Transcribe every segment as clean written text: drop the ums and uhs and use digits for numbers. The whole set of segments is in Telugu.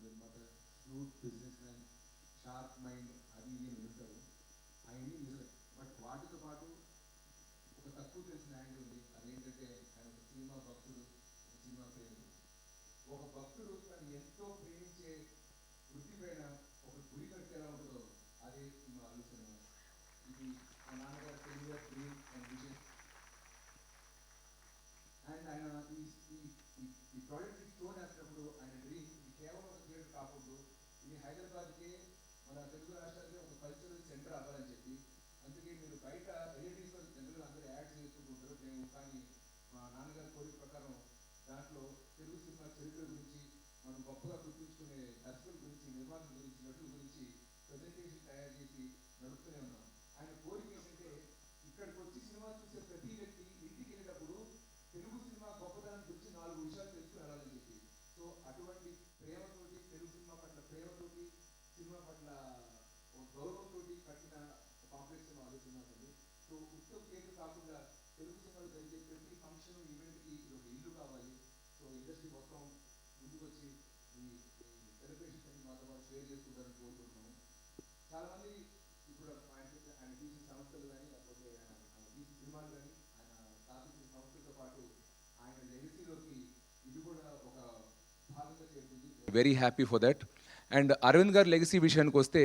నిర్మాత smooth business man, sharp mind, అది ఇది అని ఉంటారు. ఆయన్ని నిజమే. బట్ వాటితో పాటు ఒక తక్కువ తెలిసిన యాంగిల్ ఉంది. అదేంటంటే ఆయన ఒక సినిమా భక్తుడు, ఒక సినిమా ప్రేమికుడు. ఒక భక్తుడు తను ఎంతో ప్రేమించే వృత్తి పైన ఒక గురి కడితే ఎలా ఉంటుందో అదే మా అల్లు సినిమా. ఇది మా నాన్నగారు తెలుగులో డ్రీమ్ అండ్ విజన్. అండ్ ఆయన ఈ ప్రాజెక్ట్ స్టోన్ వేసినప్పుడు ఆయన డ్రీమ్ ఇది కేవలం ఒక థియేటర్ కాకూడదు, ఇది హైదరాబాద్కే మన తెలుగు రాష్ట్రాలకే ఒక కల్చరల్ సెంటర్ అవ్వాలని చెప్పి. అందుకే మీరు బయట రిలేటివ్స్లో జనరల్ అందరూ యాడ్ చేసుకుంటూ ఉంటారు. మేము కానీ మా నాన్నగారి కోరిక ప్రకారం దాంట్లో తెలుగు సినిమా చరిత్ర గురించి, మనం గొప్పగా గుర్తుంచుకునే దర్శకుల గురించి, నిర్మాణం గురించి, నటుల గురించి ప్రజెంటేషన్ తయారు చేసి నడుపుతూనే ఉన్నాం. ఆయన కోరిక ఏంటంటే ఇక్కడికి వచ్చి సినిమా చూసే ప్రతి వ్యక్తి ఇంటికి వెళ్ళేటప్పుడు తెలుగు సినిమా గొప్పతనం గురించి 4 విషయాలు తెలుసుకుని వెళ్ళాలని చెప్పి. సో అటువంటి ప్రేమతోటి, తెలుగు సినిమా పట్ల ప్రేమతోటి, సినిమా పట్ల ఒక గౌరవంతో కట్టిన కాంప్లెక్స్ సినిమా అదే సినిమా ఉంది. సో ఉత్సవ థియేటర్ కాకుండా తెలుగు సినిమాలో జరిగే ప్రతి ఫంక్షన్ ఈవెంట్కి ఇది ఒక ఇల్లు కావాలి. సో ఇండస్ట్రీ మొత్తం ముందుకొచ్చి ఈ సెలబ్రేషన్స్ అన్ని మాతో పాటు షేర్ చేసుకుంటారని కోరుకుంటున్నాము. చాలామంది ఇప్పుడు ఆయన తీసిన సంస్థలు కానీ, లేకపోతే ఆయన తీసిన సినిమాలు కానీ, ఆయన స్థాపించిన సంస్థలతో పాటు ఆయన లెగసీలోకి ఇది కూడా ఒక భాగంగా చేరుతుంది. Very happy for that. And Arvind గారి లెగసీ విషయానికి వస్తే,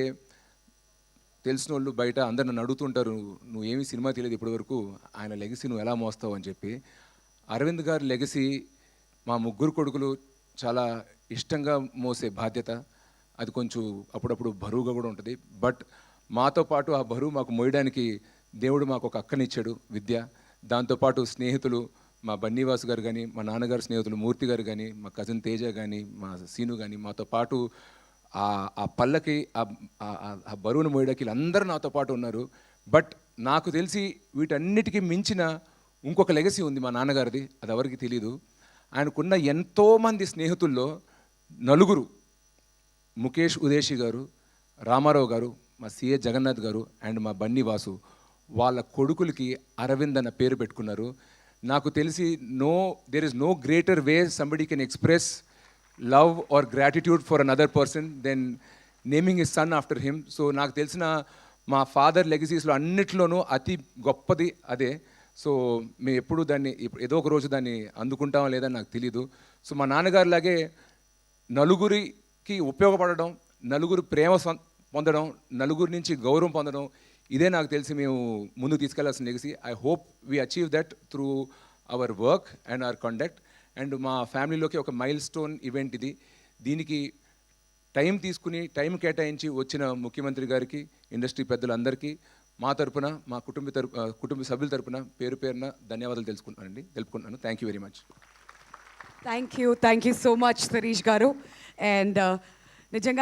తెలిసిన వాళ్ళు బయట అందరు నన్ను అడుగుతుంటారు, నువ్వు ఏమీ సినిమా తెలియదు ఇప్పటివరకు, ఆయన లెగసీ నువ్వు ఎలా మోస్తావు అని చెప్పి. అరవింద్ గారి లెగసీ మా ముగ్గురు కొడుకులు చాలా ఇష్టంగా మోసే బాధ్యత. అది కొంచెం అప్పుడప్పుడు బరువుగా కూడా ఉంటుంది. బట్ మాతో పాటు ఆ బరువు మాకు మోయడానికి దేవుడు మాకు ఒక అక్కనిచ్చాడు, విద్య. దాంతోపాటు స్నేహితులు, మా బన్నీవాసు గారు కానీ, మా నాన్నగారు స్నేహితులు మూర్తి గారు కానీ, మా కజిన్ తేజ కానీ, మా సీను కానీ, మాతో పాటు ఆ పల్లకి ఆ బరువును మోయడానికి వీళ్ళందరూ నాతో పాటు ఉన్నారు. బట్ నాకు తెలిసి వీటన్నిటికీ మించిన ఇంకొక లెగసీ ఉంది మా నాన్నగారిది, అది ఎవరికి తెలీదు. ఆయనకున్న ఎంతోమంది స్నేహితుల్లో నలుగురు, ముఖేష్ ఉదేశి గారు, రామారావు గారు, మా సిఏ జగన్నాథ్ గారు అండ్ మా బన్నీవాసు, వాళ్ళ కొడుకులకి అరవింద్ అన్న పేరు పెట్టుకున్నారు. నాకు తెలిసి there is no greater way somebody can express love or gratitude for another person than naming his son after him. So నాకు తెలిసిన మా ఫాదర్ లెగసీస్లో అన్నిట్లోనూ అతి గొప్పది అదే. సో మేము ఎప్పుడు దాన్ని ఏదో ఒక రోజు దాన్ని అందుకుంటామో లేదని నాకు తెలీదు. సో మా నాన్నగారిలాగే నలుగురికి ఉపయోగపడడం, నలుగురు ప్రేమ పొందడం, నలుగురి నుంచి గౌరవం పొందడం, ఇదే నాకు తెలిసి మేము ముందుకు తీసుకెళ్లాల్సిన legacy. I hope we achieve that through our work and our conduct. And మా ఫ్యామిలీలోకి ఒక మైల్ స్టోన్ ఈవెంట్ ఇది. దీనికి టైం తీసుకుని, టైం కేటాయించి వచ్చిన ముఖ్యమంత్రి గారికి, ఇండస్ట్రీ పెద్దలందరికీ మా తరపున, మా కుటుంబ సభ్యుల తరపున పేరు పేరున ధన్యవాదాలు తెలుపుకుంటున్నాను. Thank you very much. Thank you so much Shirish గారు. అండ్ నిజంగా